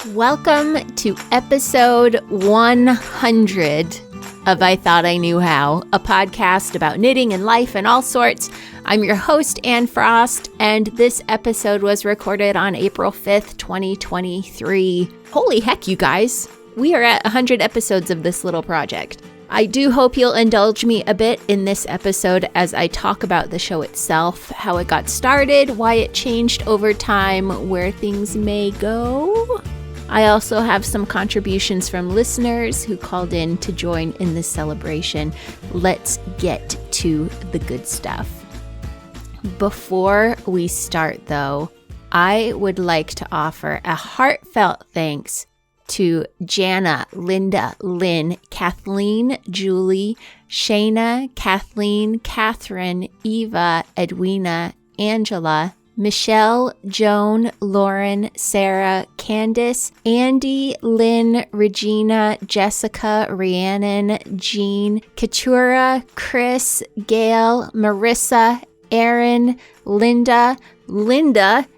Welcome to episode 100 of I Thought I Knew How, a podcast about knitting and life and all sorts. I'm your host, Anne Frost, and this episode was recorded on April 5th, 2023. Holy heck, you guys. We are at 100 episodes of this little project. I do hope you'll indulge me a bit in this episode as I talk about the show itself, how it got started, why it changed over time, where things may go. I also have some contributions from listeners who called in to join in this celebration. Let's get to the good stuff. Before we start, though, I would like to offer a heartfelt thanks to Jana, Linda, Lynn, Kathleen, Julie, Shayna, Kathleen, Catherine, Eva, Edwina, Angela, Michelle, Joan, Lauren, Sarah, Candice, Andy, Lynn, Regina, Jessica, Rhiannon, Jean, Katura, Chris, Gail, Marissa, Aaron, Linda,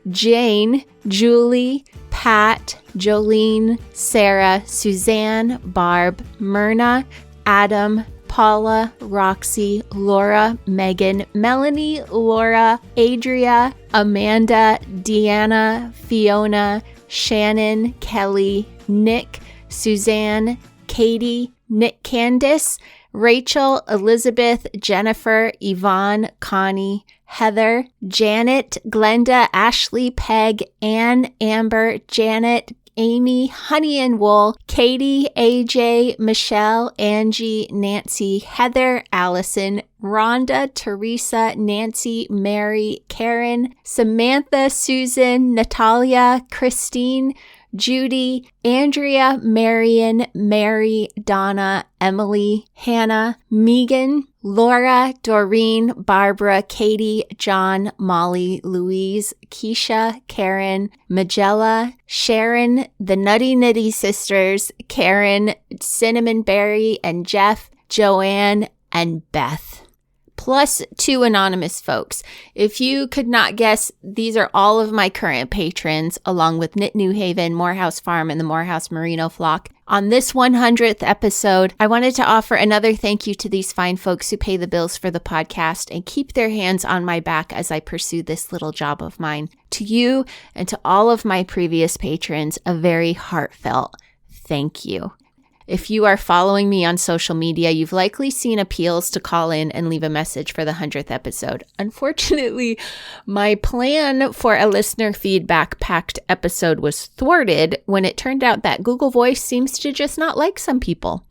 Jane, Julie, Pat, Jolene, Sarah, Suzanne, Barb, Myrna, Adam, Paula, Roxy, Laura, Megan, Melanie, Laura, Adria, Amanda, Deanna, Fiona, Shannon, Kelly, Nick, Suzanne, Katie, Nick Candice, Rachel, Elizabeth, Jennifer, Yvonne, Connie, Heather, Janet, Glenda, Ashley, Peg, Ann, Amber, Janet, Amy, Honey and Wool, Katie, AJ, Michelle, Angie, Nancy, Heather, Allison, Rhonda, Teresa, Nancy, Mary, Karen, Samantha, Susan, Natalia, Christine, Judy, Andrea, Marion, Mary, Donna, Emily, Hannah, Megan, Laura, Doreen, Barbara, Katie, John, Molly, Louise, Keisha, Karen, Magella, Sharon, the Nutty Nitty Sisters, Karen, Cinnamon Berry, and Jeff, Joanne, and Beth. Plus 2 anonymous folks. If you could not guess, these are all of my current patrons, along with Knit New Haven, Morehouse Farm, and the Morehouse Merino Flock. On this 100th episode, I wanted to offer another thank you to these fine folks who pay the bills for the podcast and keep their hands on my back as I pursue this little job of mine. To you and to all of my previous patrons, a very heartfelt thank you. If you are following me on social media, you've likely seen appeals to call in and leave a message for the 100th episode. Unfortunately, my plan for a listener feedback-packed episode was thwarted when it turned out that Google Voice seems to just not like some people.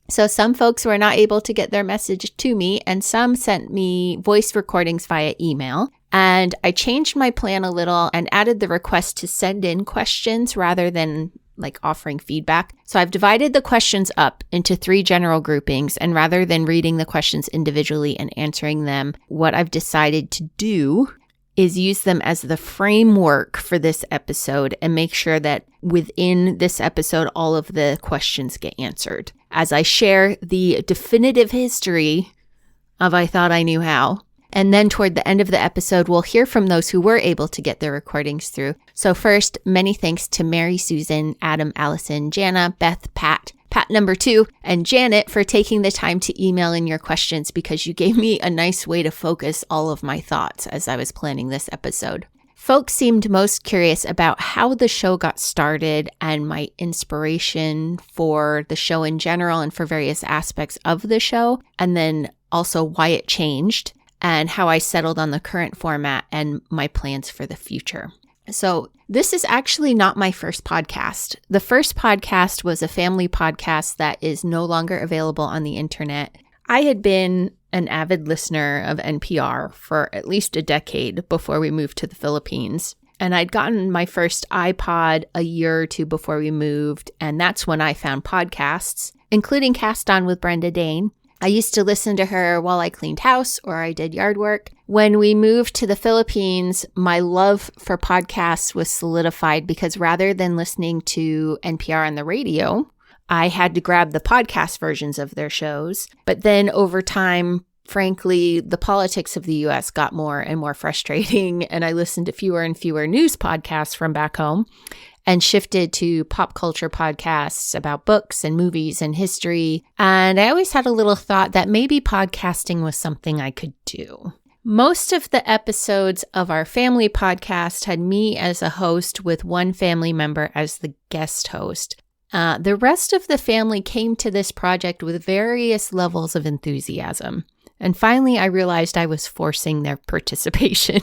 So some folks were not able to get their message to me, and some sent me voice recordings via email. And I changed my plan a little and added the request to send in questions rather than offering feedback. So I've divided the questions up into 3 general groupings, and rather than reading the questions individually and answering them, what I've decided to do is use them as the framework for this episode and make sure that within this episode, all of the questions get answered. As I share the definitive history of I Thought I Knew How, and then toward the end of the episode, we'll hear from those who were able to get their recordings through. So first, many thanks to Mary, Susan, Adam, Allison, Jana, Beth, Pat number 2, and Janet for taking the time to email in your questions because you gave me a nice way to focus all of my thoughts as I was planning this episode. Folks seemed most curious about how the show got started and my inspiration for the show in general and for various aspects of the show, and then also why it changed, and how I settled on the current format and my plans for the future. So this is actually not my first podcast. The first podcast was a family podcast that is no longer available on the internet. I had been an avid listener of NPR for at least a decade before we moved to the Philippines. And I'd gotten my first iPod a year or 2 before we moved, and that's when I found podcasts, including Cast On with Brenda Dane. I used to listen to her while I cleaned house or I did yard work. When we moved to the Philippines, my love for podcasts was solidified because rather than listening to NPR on the radio, I had to grab the podcast versions of their shows. But then over time, frankly, the politics of the U.S. got more and more frustrating, and I listened to fewer and fewer news podcasts from back home. and shifted to pop culture podcasts about books and movies and history. And I always had a little thought that maybe podcasting was something I could do. Most of the episodes of our family podcast had me as a host with one family member as the guest host. The rest of the family came to this project with various levels of enthusiasm. And finally, I realized I was forcing their participation.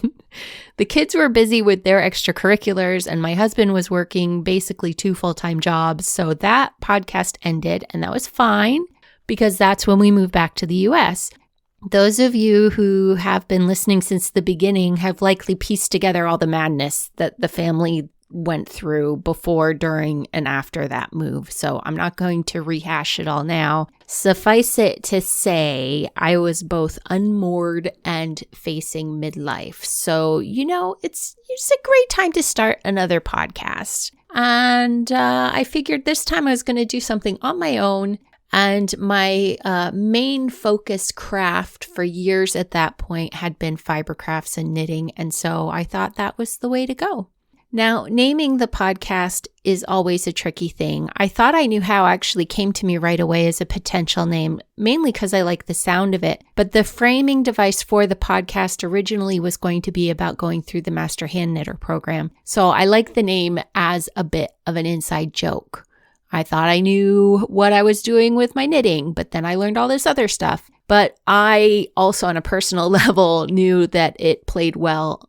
The kids were busy with their extracurriculars, and my husband was working basically 2 full-time jobs. So that podcast ended, and that was fine because that's when we moved back to the US. Those of you who have been listening since the beginning have likely pieced together all the madness that the family went through before, during, and after that move. So I'm not going to rehash it all now. Suffice it to say, I was both unmoored and facing midlife. So, it's a great time to start another podcast. And I figured this time I was going to do something on my own. And my main focus craft for years at that point had been fiber crafts and knitting. And so I thought that was the way to go. Now, naming the podcast is always a tricky thing. I thought I knew how actually came to me right away as a potential name, mainly because I like the sound of it. But the framing device for the podcast originally was going to be about going through the Master Hand Knitter program. So I like the name as a bit of an inside joke. I thought I knew what I was doing with my knitting, but then I learned all this other stuff. But I also, on a personal level, knew that it played well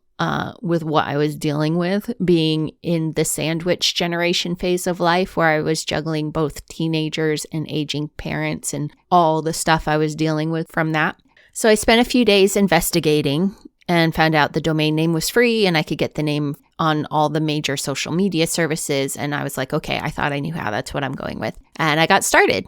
with what I was dealing with, being in the sandwich generation phase of life where I was juggling both teenagers and aging parents and all the stuff I was dealing with from that. So I spent a few days investigating and found out the domain name was free and I could get the name on all the major social media services. And I was like, okay, I thought I knew how. That's what I'm going with. And I got started.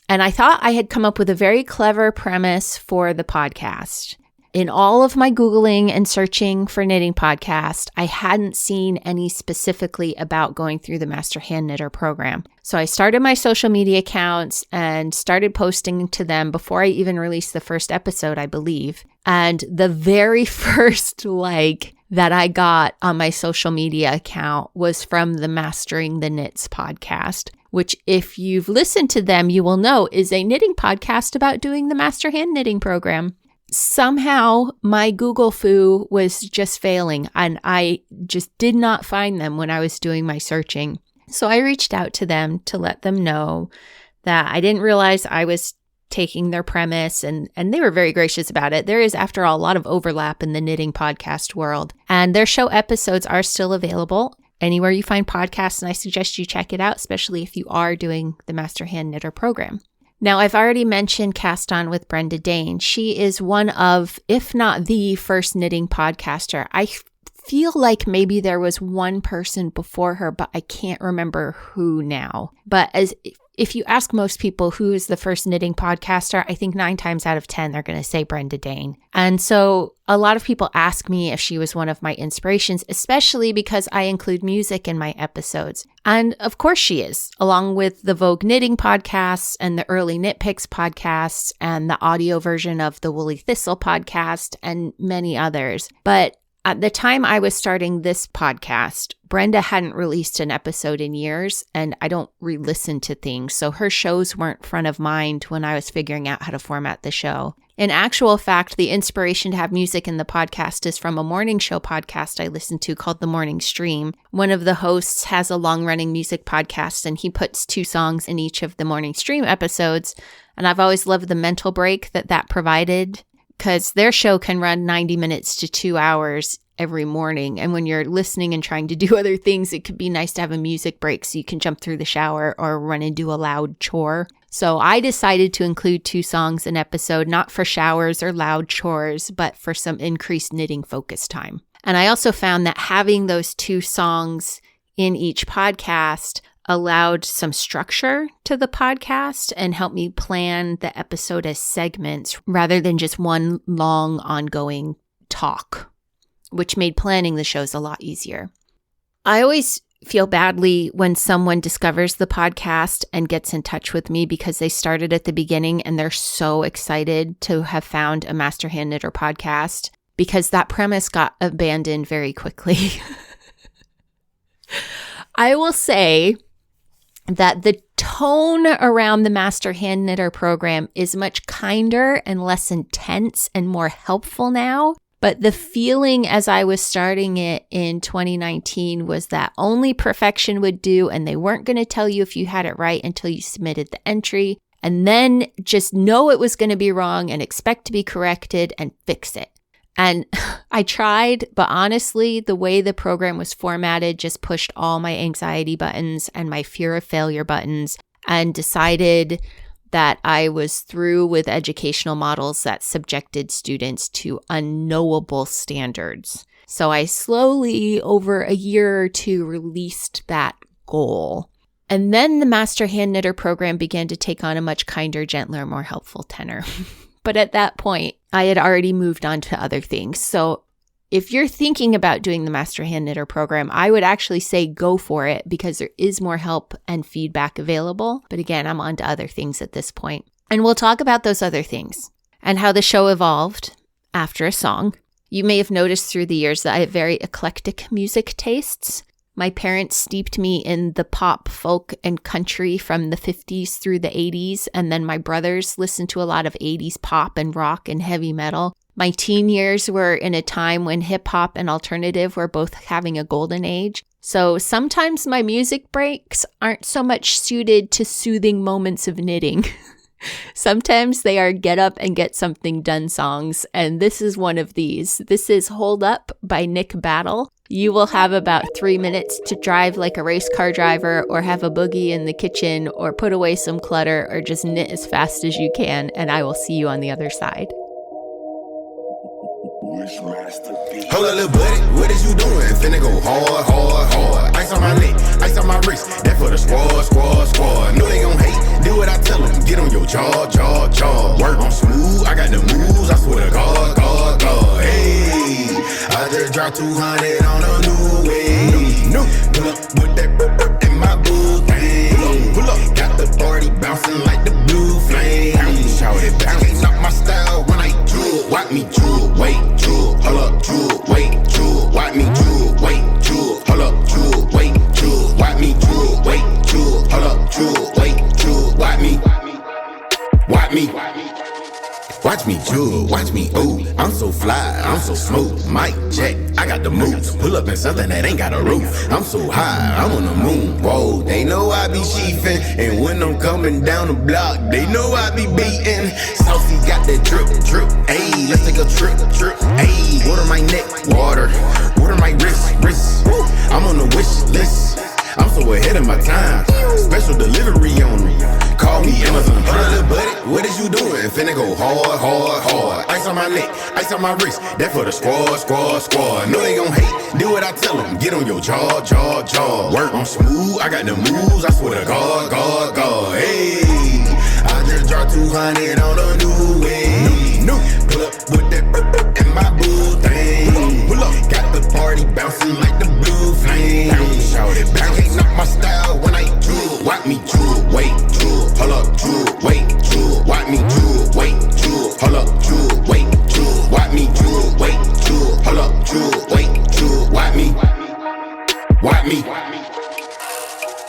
And I thought I had come up with a very clever premise for the podcast. In all of my Googling and searching for knitting podcast, I hadn't seen any specifically about going through the Master Hand Knitter program. So I started my social media accounts and started posting to them before I even released the first episode, I believe. And the very first like that I got on my social media account was from the Mastering the Knits podcast, which if you've listened to them, you will know is a knitting podcast about doing the Master Hand Knitting program. Somehow my Google foo was just failing and I just did not find them when I was doing my searching. So I reached out to them to let them know that I didn't realize I was taking their premise and they were very gracious about it. There is, after all, a lot of overlap in the knitting podcast world, and their show episodes are still available anywhere you find podcasts, and I suggest you check it out, especially if you are doing the Master Hand Knitter program. Now, I've already mentioned Cast On with Brenda Dane. She is one of, if not the first knitting podcaster. I feel like maybe there was one person before her, but I can't remember who now. But if you ask most people who is the first knitting podcaster, I think 9 times out of 10, they're going to say Brenda Dane. And so a lot of people ask me if she was one of my inspirations, especially because I include music in my episodes. And of course she is, along with the Vogue Knitting podcasts and the Early Knit Picks podcasts and the audio version of the Woolly Thistle podcast and many others. But at the time I was starting this podcast, Brenda hadn't released an episode in years, and I don't re-listen to things, so her shows weren't front of mind when I was figuring out how to format the show. In actual fact, the inspiration to have music in the podcast is from a morning show podcast I listen to called The Morning Stream. One of the hosts has a long-running music podcast, and he puts 2 songs in each of the Morning Stream episodes, and I've always loved the mental break that provided, because their show can run 90 minutes to 2 hours every morning. And when you're listening and trying to do other things, it could be nice to have a music break so you can jump through the shower or run and do a loud chore. So I decided to include 2 songs an episode, not for showers or loud chores, but for some increased knitting focus time. And I also found that having those 2 songs in each podcast allowed some structure to the podcast and helped me plan the episode as segments rather than just one long ongoing talk, which made planning the shows a lot easier. I always feel badly when someone discovers the podcast and gets in touch with me because they started at the beginning and they're so excited to have found a Master Hand Knitter podcast, because that premise got abandoned very quickly. I will say that the tone around the Master Hand Knitter program is much kinder and less intense and more helpful now. But the feeling as I was starting it in 2019 was that only perfection would do, and they weren't going to tell you if you had it right until you submitted the entry. And then just know it was going to be wrong and expect to be corrected and fix it. And I tried, but honestly, the way the program was formatted just pushed all my anxiety buttons and my fear of failure buttons, and decided that I was through with educational models that subjected students to unknowable standards. So I slowly, over a year or two, released that goal. And then the Master Hand Knitter program began to take on a much kinder, gentler, more helpful tenor. But at that point, I had already moved on to other things. So if you're thinking about doing the Master Hand Knitter program, I would actually say go for it, because there is more help and feedback available. But again, I'm on to other things at this point. And we'll talk about those other things and how the show evolved after a song. You may have noticed through the years that I have very eclectic music tastes. My parents steeped me in the pop, folk, and country from the 50s through the 80s, and then my brothers listened to a lot of 80s pop and rock and heavy metal. My teen years were in a time when hip hop and alternative were both having a golden age. So sometimes my music breaks aren't so much suited to soothing moments of knitting. Sometimes they are get up and get something done songs, and this is one of these. This is Hold Up by Nick Battle. You will have about 3 minutes to drive like a race car driver, or have a boogie in the kitchen, or put away some clutter, or just knit as fast as you can, and I will see you on the other side. Hold up, little buddy, what is you doing? Finna go hard, hard, hard. Ice on my neck, ice on my wrist. That for the squad, squad, squad. Know they gon' hate, do what I tell them. Get on your jaw, jaw, jaw. Work on smooth, I got the moves. I swear to God, God, God. Hey, I just dropped 200 on a new way. Pull up with that boop, boop in my boo thing. Pull up, got the party bouncing like the blue flame. Shout it back, can't knock my style when I drool. Watch me drool, wait, drool. Hold up, drool, wait, drool. Watch me drool, wait, drool. Hold up, drool, wait, drool. Watch me drool, wait, drool. Hold up, drool, wait, drool. Watch me, watch me. Watch me drool, watch me ooh. I'm so fly, I'm so smooth. Mic check, I got the moves. Pull up in something that ain't got a roof. I'm so high, I'm on the moon. Whoa, they know I be chiefin'. And when I'm coming down the block, they know I be beatin'. Saucy got that drip, drip. Ayy, let's take a trip, trip. Ayy, water my neck, water. Water my wrist, wrist. Woo. I'm on the wish list. I'm so ahead of my time. Special delivery on me. Call me Amazon. Hold on, little buddy, what is you doing? Finna go hard, hard, hard. Ice on my neck, ice on my wrist. That for the squad, squad, squad. Know they gon' hate, do what I tell them. Get on your jaw, jaw, jaw. Work on smooth, I got the moves. I swear to God, God, God. Hey, I just dropped 200 on a new way. Pull up with that boop, boop in my boo thing. Pull up, got the party bouncing like the blue flame. Shout it back, can't knock my style when I drool. Watch me drool, wait, drool. Hold up, drool, wait, drool. Watch me drool, wait, drool. Hold up, drool, wait, drool. Watch me drool, wait, drool. Hold up, drool, wait, drool. Watch me, watch me.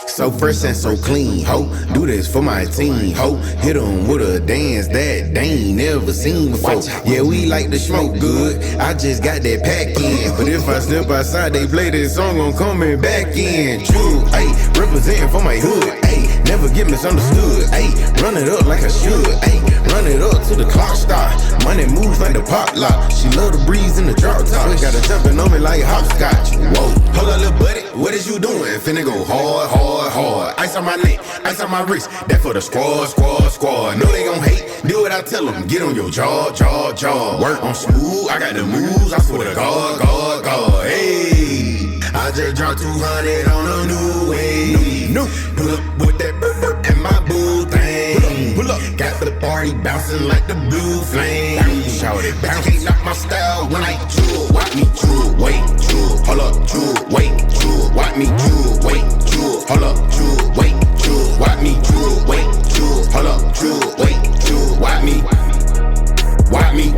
So fresh and so clean, ho. Do this for my team, ho. Hit 'em with a dance that they ain't never seen before. Yeah, we like to smoke good. I just got that pack in. But if I step outside, they play this song, I'm coming back in. True, ayy, representing for my hood, ayy. Never get misunderstood, ayy. Run it up like I should, ayy. Run it up till the clock stop. Money moves like the pop lock. She love the breeze in the drop top. Got her jumping on me like hopscotch. Whoa, hold up, little buddy, what is you doing? Finna go hard, hard, hard. Ice on my neck, ice on my wrist. That for the squad, squad, squad. Know they gon' hate, do what I tell them. Get on your jaw, jaw, jaw. Work on smooth, I got the moves. I swear to God, God, God. Hey, I just dropped 200 on a new way. Pull up with that boop, boop in my boo thing. Pull up, got the party bouncing like the blue flame. Shout it back, can't knock my style when I drool. Watch me drool, wait, drool. Hold up, drool, wait, drool. Watch me drool, wait, drool. Hold up, drool, wait, drool. Watch me drool, wait, drool. Hold up, drool, wait, drool. Watch me, watch me.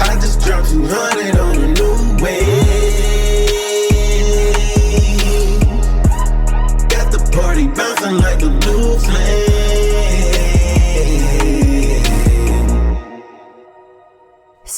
I just dropped 200 on a new way.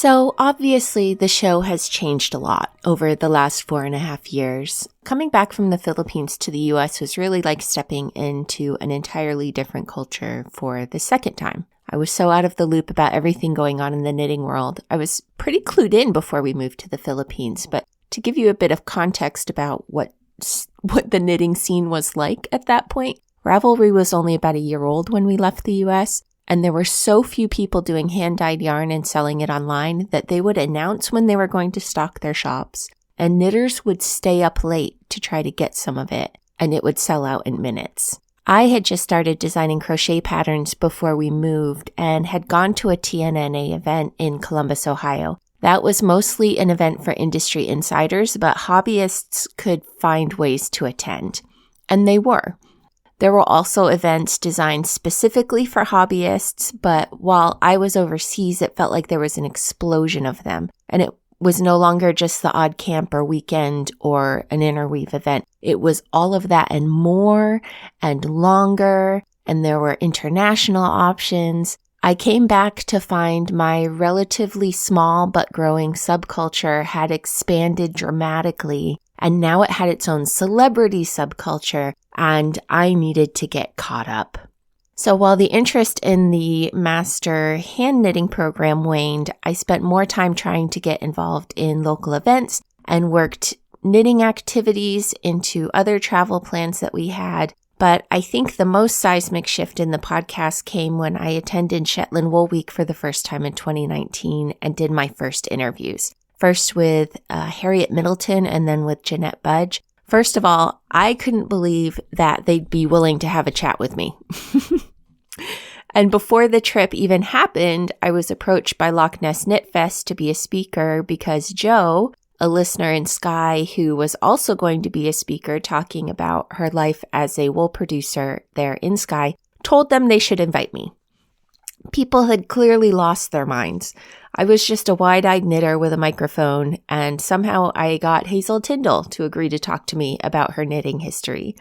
So obviously the show has changed a lot over the last 4.5 years. Coming back from the Philippines to the US was really like stepping into an entirely different culture for the second time. I was so out of the loop about everything going on in the knitting world. I was pretty clued in before we moved to the Philippines, but to give you a bit of context about what the knitting scene was like at that point, Ravelry was only about a year old when we left the US. And there were so few people doing hand-dyed yarn and selling it online that they would announce when they were going to stock their shops. And knitters would stay up late to try to get some of it, and it would sell out in minutes. I had just started designing crochet patterns before we moved and had gone to a TNNA event in Columbus, Ohio. That was mostly an event for industry insiders, but hobbyists could find ways to attend. And they were. There were also events designed specifically for hobbyists, but while I was overseas, it felt like there was an explosion of them. And it was no longer just the odd camp or weekend or an interweave event. It was all of that and more and longer, and there were international options. I came back to find my relatively small but growing subculture had expanded dramatically, and now it had its own celebrity subculture, and I needed to get caught up. So while the interest in the master hand knitting program waned, I spent more time trying to get involved in local events and worked knitting activities into other travel plans that we had. But I think the most seismic shift in the podcast came when I attended Shetland Wool Week for the first time in 2019 and did my first interviews. First with Harriet Middleton and then with Jeanette Budge. First of all, I couldn't believe that they'd be willing to have a chat with me. And before the trip even happened, I was approached by Loch Ness Knit Fest to be a speaker because Jo, a listener in Skye who was also going to be a speaker talking about her life as a wool producer there in Skye, told them they should invite me. People had clearly lost their minds. I was just a wide-eyed knitter with a microphone, and somehow I got Hazel Tyndall to agree to talk to me about her knitting history.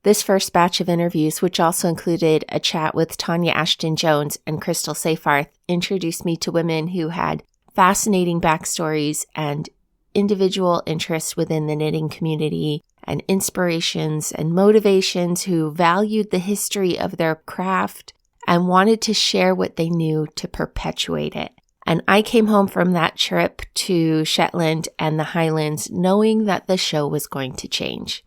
This first batch of interviews, which also included a chat with Tanya Ashton-Jones and Crystal Seyfarth, introduced me to women who had fascinating backstories and individual interests within the knitting community and inspirations and motivations who valued the history of their craft and wanted to share what they knew to perpetuate it. And I came home from that trip to Shetland and the Highlands knowing that the show was going to change.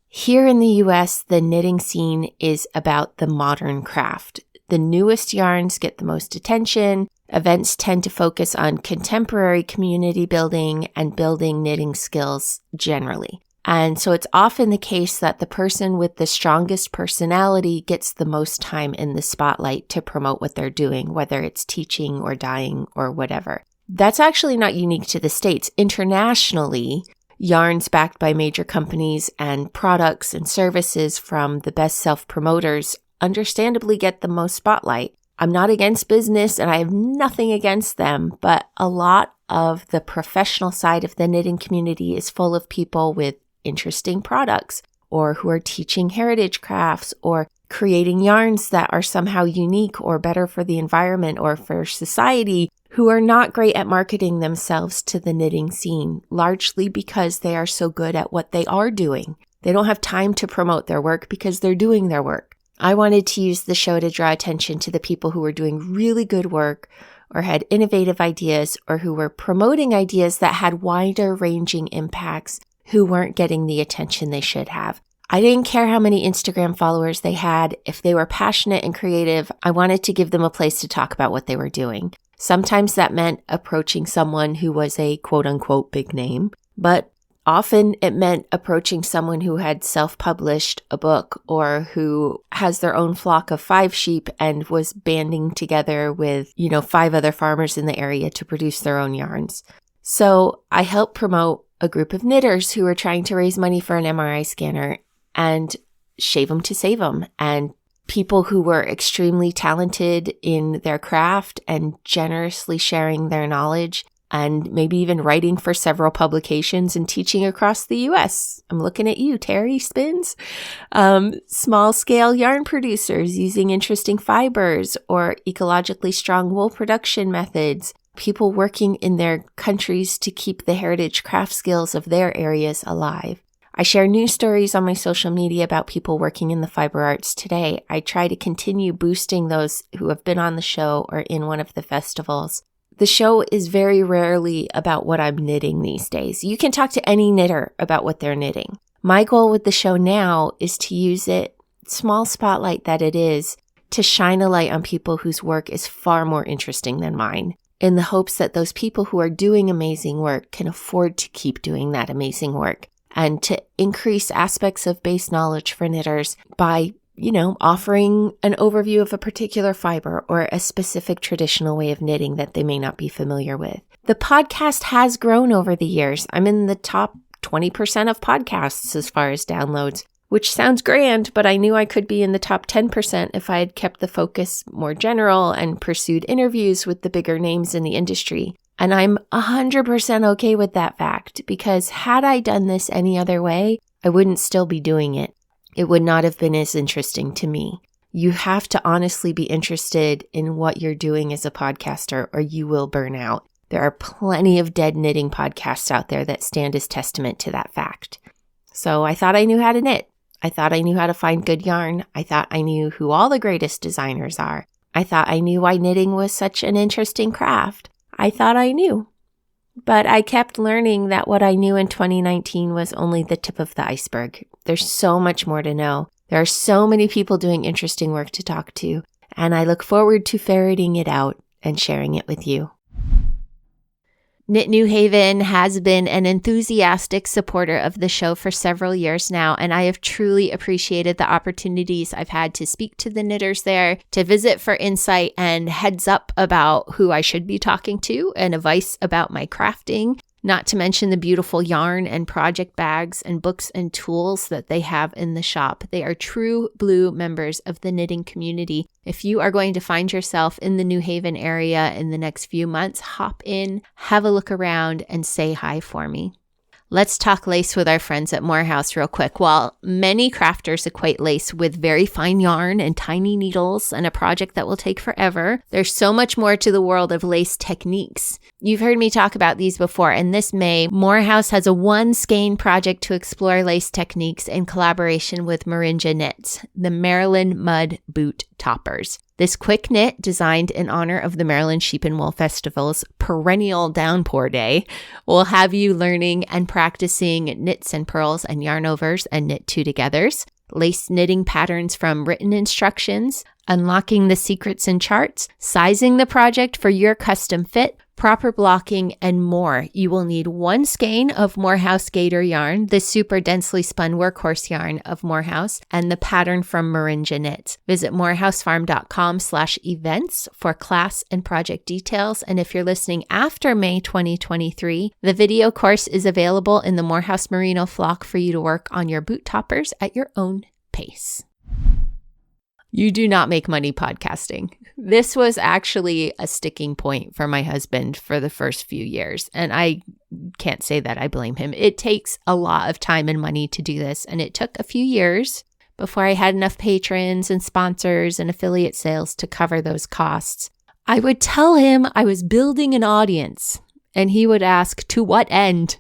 Here in the US, the knitting scene is about the modern craft. The newest yarns get the most attention. Events tend to focus on contemporary community building and building knitting skills generally. And so it's often the case that the person with the strongest personality gets the most time in the spotlight to promote what they're doing, whether it's teaching or dyeing or whatever. That's actually not unique to the States. Internationally, yarns backed by major companies and products and services from the best self-promoters understandably get the most spotlight. I'm not against business and I have nothing against them, but a lot of the professional side of the knitting community is full of people with interesting products or who are teaching heritage crafts or creating yarns that are somehow unique or better for the environment or for society, who are not great at marketing themselves to the knitting scene, largely because they are so good at what they are doing. They don't have time to promote their work because they're doing their work. I wanted to use the show to draw attention to the people who were doing really good work or had innovative ideas or who were promoting ideas that had wider ranging impacts who weren't getting the attention they should have. I didn't care how many Instagram followers they had. If they were passionate and creative, I wanted to give them a place to talk about what they were doing. Sometimes that meant approaching someone who was a quote-unquote big name, but often it meant approaching someone who had self-published a book or who has their own flock of 5 sheep and was banding together with, 5 other farmers in the area to produce their own yarns. So I helped promote a group of knitters who were trying to raise money for an MRI scanner and shave them to save them, and people who were extremely talented in their craft and generously sharing their knowledge and maybe even writing for several publications and teaching across the U.S. I'm looking at you, Terry Spins. Small-scale yarn producers using interesting fibers or ecologically strong wool production methods. people working in their countries to keep the heritage craft skills of their areas alive. I share news stories on my social media about people working in the fiber arts today. I try to continue boosting those who have been on the show or in one of the festivals. The show is very rarely about what I'm knitting these days. You can talk to any knitter about what they're knitting. My goal with the show now is to use it, small spotlight that it is, to shine a light on people whose work is far more interesting than mine, in the hopes that those people who are doing amazing work can afford to keep doing that amazing work, and to increase aspects of base knowledge for knitters by, offering an overview of a particular fiber or a specific traditional way of knitting that they may not be familiar with. The podcast has grown over the years. I'm in the top 20% of podcasts as far as downloads, which sounds grand, but I knew I could be in the top 10% if I had kept the focus more general and pursued interviews with the bigger names in the industry. And I'm 100% okay with that fact, because had I done this any other way, I wouldn't still be doing it. It would not have been as interesting to me. You have to honestly be interested in what you're doing as a podcaster, or you will burn out. There are plenty of dead knitting podcasts out there that stand as testament to that fact. So I thought I knew how to knit. I thought I knew how to find good yarn. I thought I knew who all the greatest designers are. I thought I knew why knitting was such an interesting craft. I thought I knew. But I kept learning that what I knew in 2019 was only the tip of the iceberg. There's so much more to know. There are so many people doing interesting work to talk to, and I look forward to ferreting it out and sharing it with you. Knit New Haven has been an enthusiastic supporter of the show for several years now, and I have truly appreciated the opportunities I've had to speak to the knitters there, to visit for insight and heads up about who I should be talking to and advice about my crafting, not to mention the beautiful yarn and project bags and books and tools that they have in the shop. They are true blue members of the knitting community. If you are going to find yourself in the New Haven area in the next few months, hop in, have a look around, and say hi for me. Let's talk lace with our friends at Morehouse real quick. While many crafters equate lace with very fine yarn and tiny needles and a project that will take forever, there's so much more to the world of lace techniques. You've heard me talk about these before, and this May, Morehouse has a one skein project to explore lace techniques in collaboration with Marinja Knits, the Maryland Mud Boot Toppers. This quick knit, designed in honor of the Maryland Sheep and Wool Festival's perennial downpour day, will have you learning and practicing knits and purls and yarn overs and knit two togethers, lace knitting patterns from written instructions, unlocking the secrets in charts, sizing the project for your custom fit, proper blocking, and more. You will need one skein of Morehouse Gator yarn, the super densely spun workhorse yarn of Morehouse, and the pattern from Marinja Knits. Visit morehousefarm.com/events for class and project details. And if you're listening after May 2023, the video course is available in the Morehouse Merino flock for you to work on your boot toppers at your own pace. You do not make money podcasting. This was actually a sticking point for my husband for the first few years, and I can't say that I blame him. It takes a lot of time and money to do this, and it took a few years before I had enough patrons and sponsors and affiliate sales to cover those costs. I would tell him I was building an audience, and he would ask, to what end?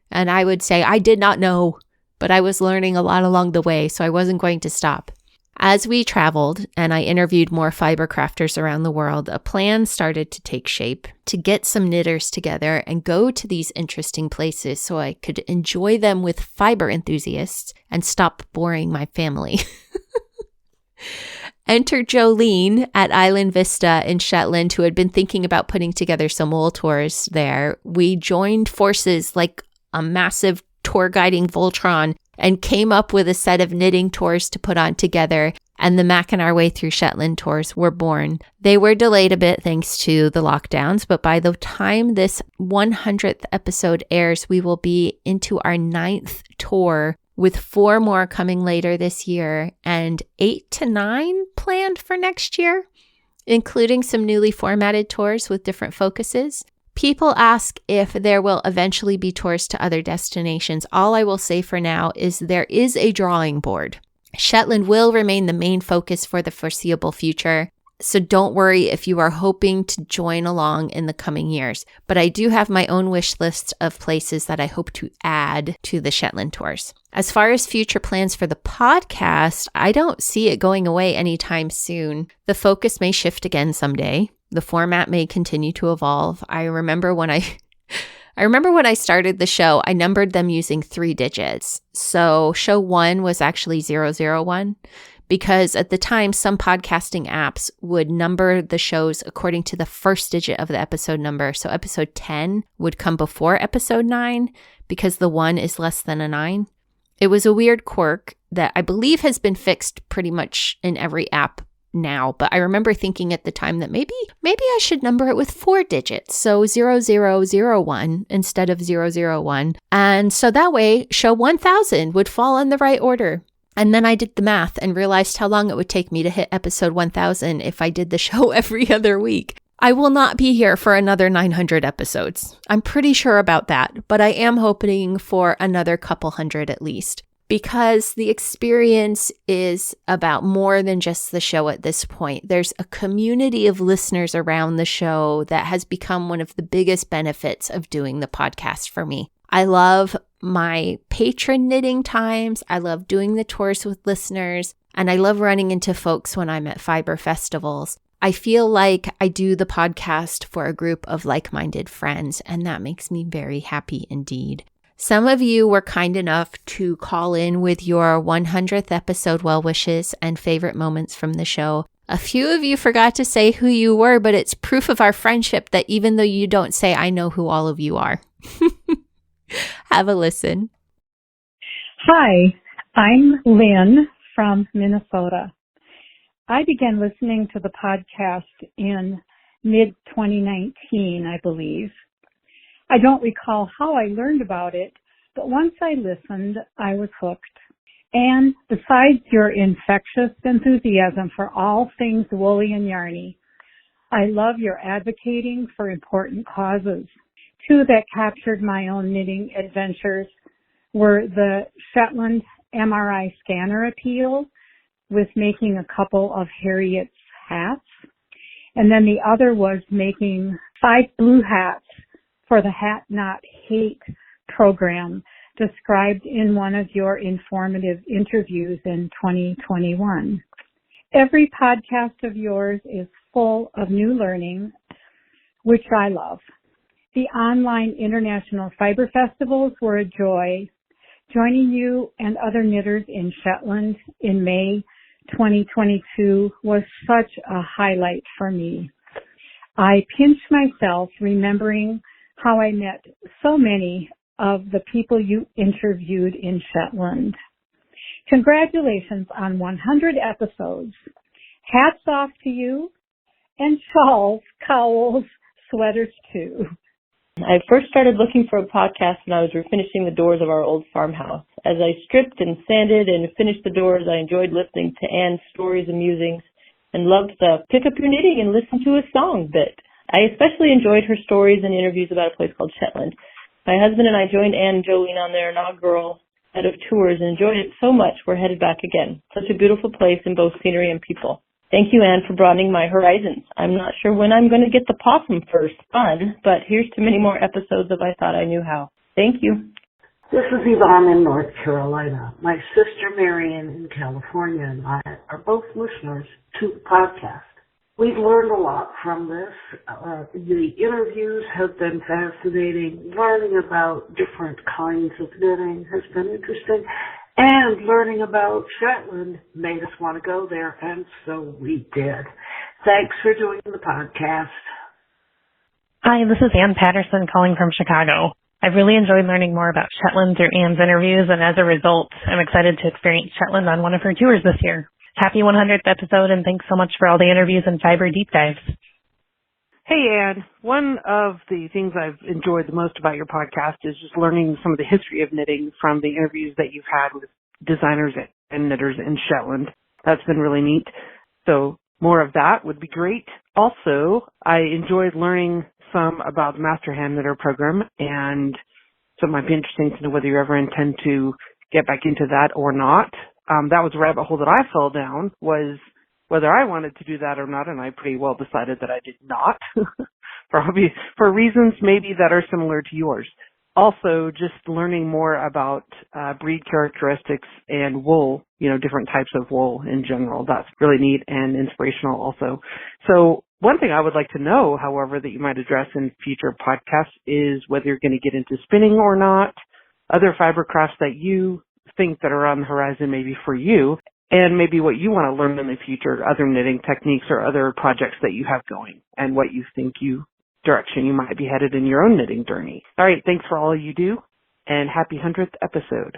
And I would say, I did not know, but I was learning a lot along the way, so I wasn't going to stop. As we traveled and I interviewed more fiber crafters around the world, a plan started to take shape to get some knitters together and go to these interesting places so I could enjoy them with fiber enthusiasts and stop boring my family. Enter Jolene at Island Vista in Shetland, who had been thinking about putting together some wool tours there. We joined forces like a massive tour guiding Voltron and came up with a set of knitting tours to put on together, and the Mackin' Our Way Through Shetland tours were born. They were delayed a bit thanks to the lockdowns, but by the time this 100th episode airs, we will be into our 9th tour, with 4 more coming later this year and 8 to 9 planned for next year, including some newly formatted tours with different focuses. People ask if there will eventually be tours to other destinations. All I will say for now is there is a drawing board. Shetland will remain the main focus for the foreseeable future. So don't worry if you are hoping to join along in the coming years. But I do have my own wish list of places that I hope to add to the Shetland tours. As far as future plans for the podcast, I don't see it going away anytime soon. The focus may shift again someday. The format may continue to evolve. I remember when I started the show, I numbered them using 3 digits. So show 1 was actually 001. Because at the time, some podcasting apps would number the shows according to the first digit of the episode number. So episode 10 would come before episode 9 because the 1 is less than a 9. It was a weird quirk that I believe has been fixed pretty much in every app now. But I remember thinking at the time that maybe I should number it with 4 digits. So 0001 instead of 001. And so that way, show 1000 would fall in the right order. And then I did the math and realized how long it would take me to hit episode 1000 if I did the show every other week. I will not be here for another 900 episodes. I'm pretty sure about that, but I am hoping for another couple hundred at least, because the experience is about more than just the show at this point. There's a community of listeners around the show that has become one of the biggest benefits of doing the podcast for me. I love my patron knitting times. I love doing the tours with listeners, and I love running into folks when I'm at fiber festivals. I feel like I do the podcast for a group of like-minded friends, and that makes me very happy indeed. Some of you were kind enough to call in with your 100th episode well wishes and favorite moments from the show. A few of you forgot to say who you were, but it's proof of our friendship that even though you don't say, I know who all of you are. Have a listen. Hi, I'm Lynn from Minnesota. I began listening to the podcast in mid-2019, I believe. I don't recall how I learned about it, but once I listened, I was hooked. And besides your infectious enthusiasm for all things woolly and yarny, I love your advocating for important causes. 2 that captured my own knitting adventures were the Shetland MRI scanner appeal with making a couple of Harriet's hats. And then the other was making 5 blue hats for the Hat Not Hate program described in one of your informative interviews in 2021. Every podcast of yours is full of new learning, which I love. The online international fiber festivals were a joy. Joining you and other knitters in Shetland in May 2022 was such a highlight for me. I pinched myself remembering how I met so many of the people you interviewed in Shetland. Congratulations on 100 episodes. Hats off to you, and shawls, cowls, sweaters too. I first started looking for a podcast when I was refinishing the doors of our old farmhouse. As I stripped and sanded and finished the doors, I enjoyed listening to Anne's stories and musings and loved the pick up your knitting and listen to a song bit. I especially enjoyed her stories and interviews about a place called Shetland. My husband and I joined Anne and Jolene on their inaugural set of tours and enjoyed it so much we're headed back again. Such a beautiful place in both scenery and people. Thank you, Anne, for broadening my horizons. I'm not sure when I'm going to get the possum first fun, but here's to many more episodes of I Thought I Knew How. Thank you. This is Yvonne in North Carolina. My sister Marion in California and I are both listeners to the podcast. We've learned a lot from this. The interviews have been fascinating. Learning about different kinds of knitting has been interesting. And learning about Shetland made us want to go there, and so we did. Thanks for doing the podcast. Hi, this is Ann Patterson calling from Chicago. I've really enjoyed learning more about Shetland through Ann's interviews, and as a result, I'm excited to experience Shetland on one of her tours this year. Happy 100th episode, and thanks so much for all the interviews and fiber deep dives. Hey, Ann. One of the things I've enjoyed the most about your podcast is just learning some of the history of knitting from the interviews that you've had with designers and knitters in Shetland. That's been really neat. So more of that would be great. Also, I enjoyed learning some about the Master Hand Knitter program, and so it might be interesting to know whether you ever intend to get back into that or not. That was a rabbit hole that I fell down, was whether I wanted to do that or not, and I pretty well decided that I did not for reasons maybe that are similar to yours. Also, just learning more about breed characteristics and wool, different types of wool in general. That's really neat and inspirational also. So one thing I would like to know, however, that you might address in future podcasts is whether you're going to get into spinning or not, other fiber crafts that you think that are on the horizon maybe for you, and maybe what you want to learn in the future, other knitting techniques or other projects that you have going, and what you think direction you might be headed in your own knitting journey. All right, thanks for all you do, and happy 100th episode.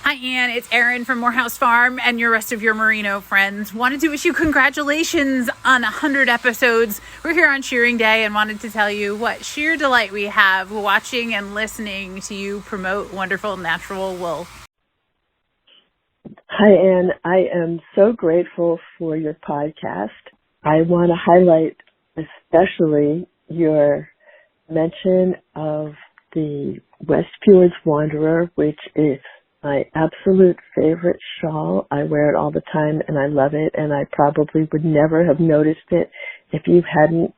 Hi, Anne. It's Erin from Morehouse Farm and your rest of your merino friends. Wanted to wish you congratulations on 100 episodes. We're here on Shearing Day and wanted to tell you what sheer delight we have watching and listening to you promote wonderful natural wool. Hi, Anne. I am so grateful for your podcast. I want to highlight especially your mention of the West Fjords Wanderer, which is my absolute favorite shawl. I wear it all the time and I love it, and I probably would never have noticed it if you hadn't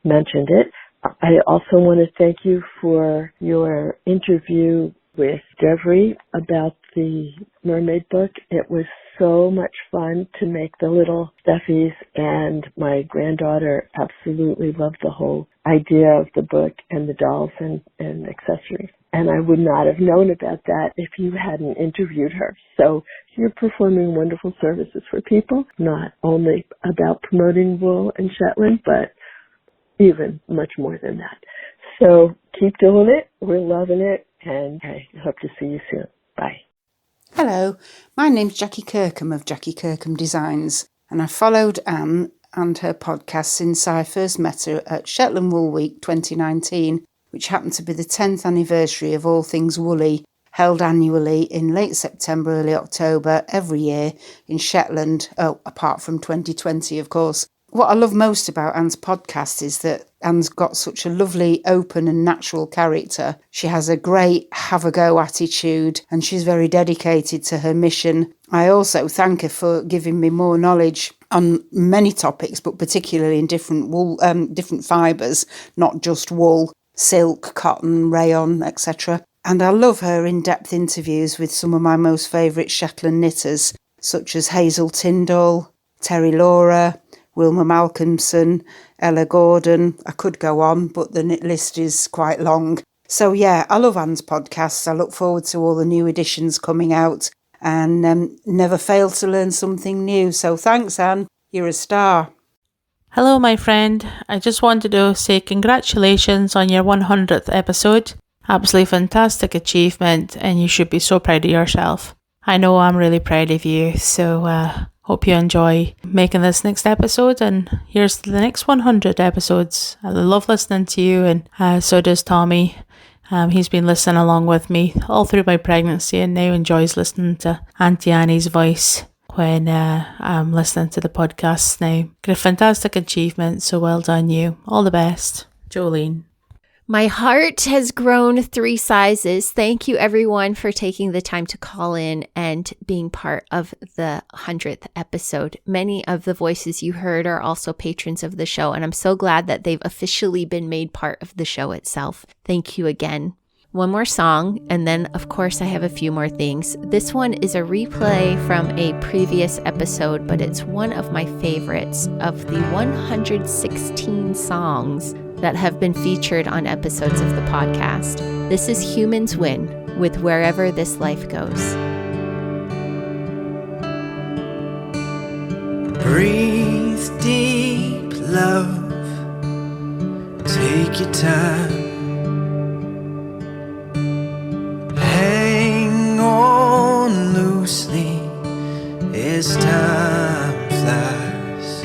mentioned it. I also want to thank you for your interview with Devery about the mermaid book. It was so much fun to make the little stuffies, and my granddaughter absolutely loved the whole idea of the book and the dolls and accessories. And I would not have known about that if you hadn't interviewed her. So you're performing wonderful services for people, not only about promoting wool and Shetland, but even much more than that. So keep doing it. We're loving it. And I hope to see you soon. Bye. Hello, my name's Jackie Kirkham of Jackie Kirkham Designs, and I followed Anne and her podcast since I first met her at Shetland Wool Week 2019, which happened to be the 10th anniversary of All Things Woolly, held annually in late September, early October every year in Shetland, apart from 2020, of course. What I love most about Anne's podcast is that Anne's got such a lovely, open and natural character. She has a great have-a-go attitude and she's very dedicated to her mission. I also thank her for giving me more knowledge on many topics, but particularly in different fibres, not just wool, silk, cotton, rayon, etc. And I love her in-depth interviews with some of my most favourite Shetland knitters, such as Hazel Tyndall, Terry Laura, Wilma Malcolmson, Ella Gordon. I could go on, but the list is quite long. So yeah, I love Anne's podcasts. I look forward to all the new editions coming out and never fail to learn something new. So thanks, Anne. You're a star. Hello, my friend. I just wanted to say congratulations on your 100th episode. Absolutely fantastic achievement, and you should be so proud of yourself. I know I'm really proud of you, so hope you enjoy making this next episode, and here's the next 100 episodes. I love listening to you, and so does Tommy. He's been listening along with me all through my pregnancy and now enjoys listening to Auntie Annie's voice when I'm listening to the podcasts now. Got a fantastic achievement, so well done you. All the best. Jolene. My heart has grown 3 sizes. Thank you, everyone, for taking the time to call in and being part of the 100th episode. Many of the voices you heard are also patrons of the show, and I'm so glad that they've officially been made part of the show itself. Thank you again. One more song, and then, of course, I have a few more things. This one is a replay from a previous episode, but it's one of my favorites of the 116 songs that have been featured on episodes of the podcast. This is Humans Win with Wherever This Life Goes. Breathe deep, love. Take your time. Hang on loosely as time flies.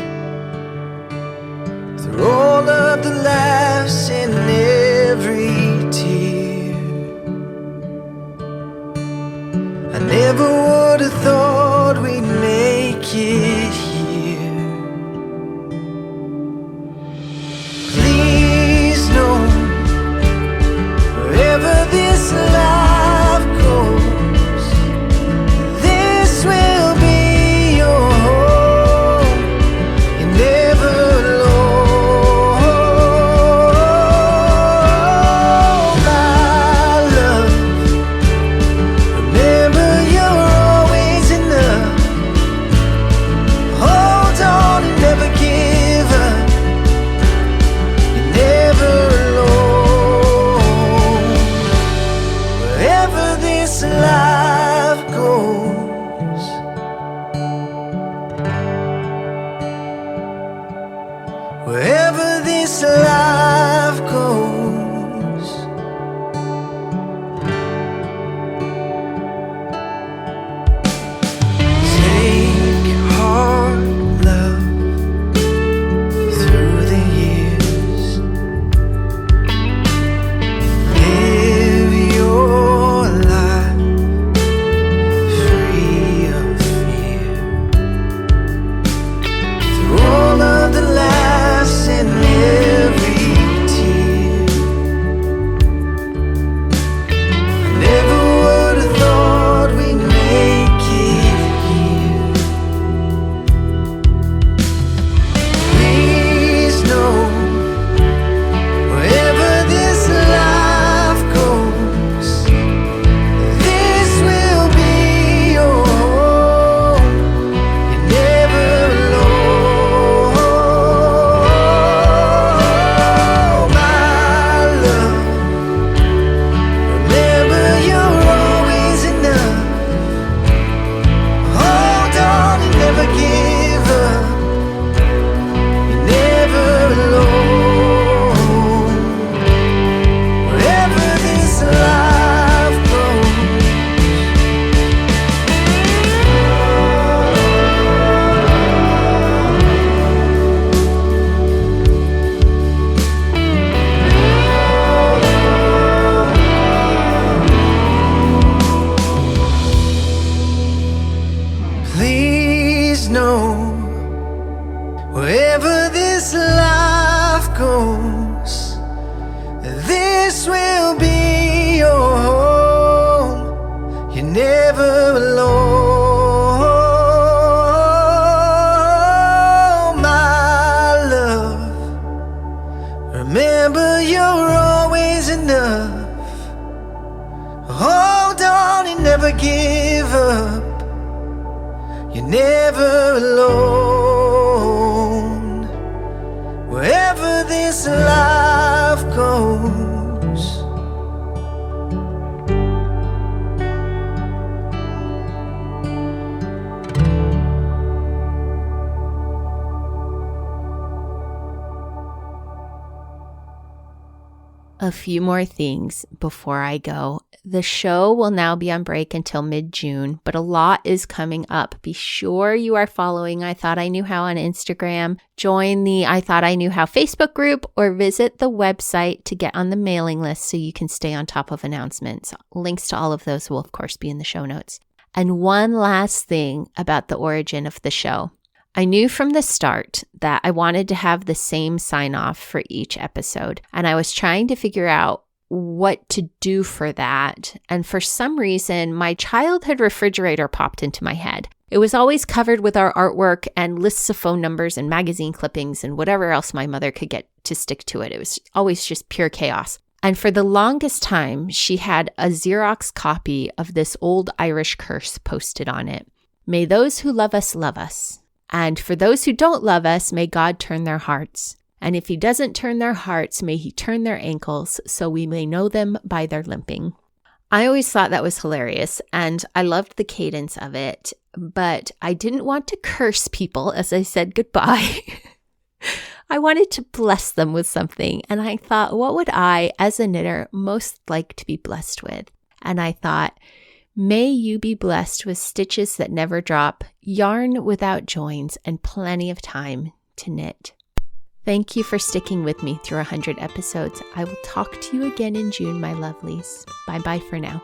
Through all of the laughs and every tear, I never would have thought we'd make it here. Please know, wherever this life goes, this life goes, wherever this life goes, take heart, love, through the years. Live your life free of fear. Through all of the laughs and every tear, I never would have thought we'd make it here. Please know, wherever this life goes, this will be your home. You're never alone, my love. Remember, you're always enough. Hold on and never give up. You're never alone, wherever this life goes. Please know, wherever this life goes, this will be your home. You're never alone, my love. Remember, you're always enough. Hold on and never give up. You're never alone, wherever this life goes. A few more things before I go. The show will now be on break until mid-June, but a lot is coming up. Be sure you are following I Thought I Knew How on Instagram, join the I Thought I Knew How Facebook group, or visit the website to get on the mailing list so you can stay on top of announcements. Links to all of those will, of course, be in the show notes. And one last thing about the origin of the show. I knew from the start that I wanted to have the same sign-off for each episode, and I was trying to figure out what to do for that. And for some reason, my childhood refrigerator popped into my head. It was always covered with our artwork and lists of phone numbers and magazine clippings and whatever else my mother could get to stick to it. It was always just pure chaos. And for the longest time, she had a Xerox copy of this old Irish curse posted on it. May those who love us, and for those who don't love us, may God turn their hearts. And if he doesn't turn their hearts, may he turn their ankles, so we may know them by their limping. I always thought that was hilarious, and I loved the cadence of it, but I didn't want to curse people as I said goodbye. I wanted to bless them with something, and I thought, what would I, as a knitter, most like to be blessed with? And I thought, may you be blessed with stitches that never drop, yarn without joins, and plenty of time to knit. Thank you for sticking with me through 100 episodes. I will talk to you again in June, my lovelies. Bye-bye for now.